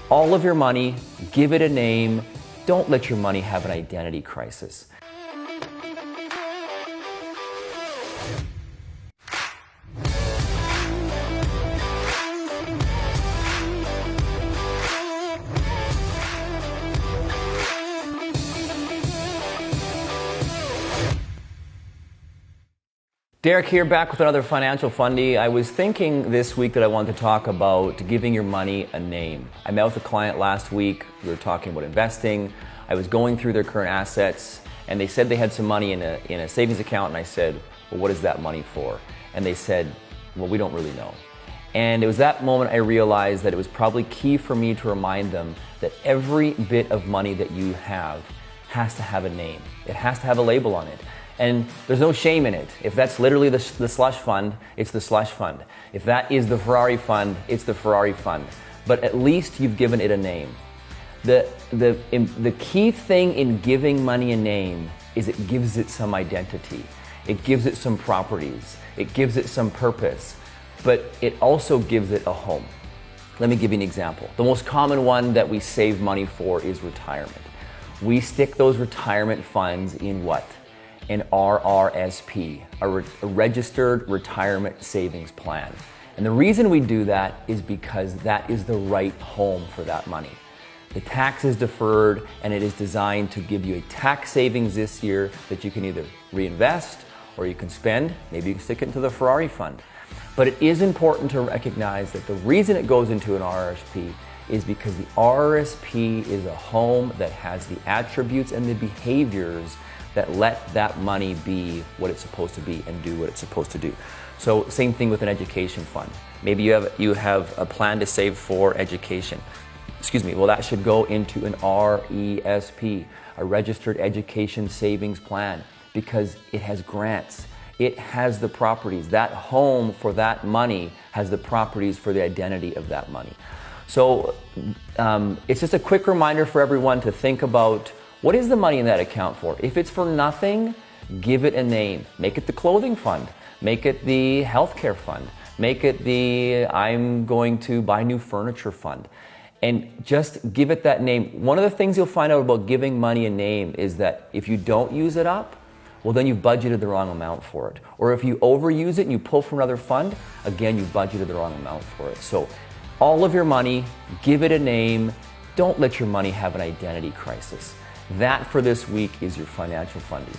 all of your money, give it a name. Don't let your money have an identity crisis. Derek here, back with another Financial Fundie. I was thinking this week that I wanted to talk about giving your money a name. I met with a client last week. We were talking about investing. I was going through their current assets, and they said they had some money in a savings account, and I said, well, what is that money for? And they said, well, we don't really know. And it was that moment I realized that it was probably key for me to remind them that every bit of money that you have has to have a name. It has to have a label on it. And there's no shame in it. If that's literally the slush fund, it's the slush fund. If that is the Ferrari fund, it's the Ferrari fund. But at least you've given it a name. The key thing in giving money a name is it gives it some identity. It gives it some properties. It gives it some purpose. But it also gives it a home. Let me give you an example. The most common one that we save money for is retirement. We stick those retirement funds in what? An RRSP, a registered retirement savings plan. And the reason we do that is because that is the right home for that money. The tax is deferred, and it is designed to give you a tax savings this year that you can either reinvest or you can spend. Maybe you can stick it into the Ferrari fund. But it is important to recognize that the reason it goes into an RRSP is because the RRSP is a home that has the attributes and the behaviors that let that money be what it's supposed to be and do what it's supposed to do. So same thing with an education fund. Maybe you have a plan to save for education. Well, that should go into an RESP, a registered education savings plan, because it has grants. It has the properties. That home for that money has the properties for the identity of that money. So it's just a quick reminder for everyone to think about, what is the money in that account for? If it's for nothing, give it a name. Make it the clothing fund. Make it the healthcare fund. Make it the I'm going to buy new furniture fund. And just give it that name. One of the things you'll find out about giving money a name is that if you don't use it up, well, then you've budgeted the wrong amount for it. Or if you overuse it and you pull from another fund, again, you budgeted the wrong amount for it. So all of your money, give it a name. Don't let your money have an identity crisis. That for this week is your Financial Fundie.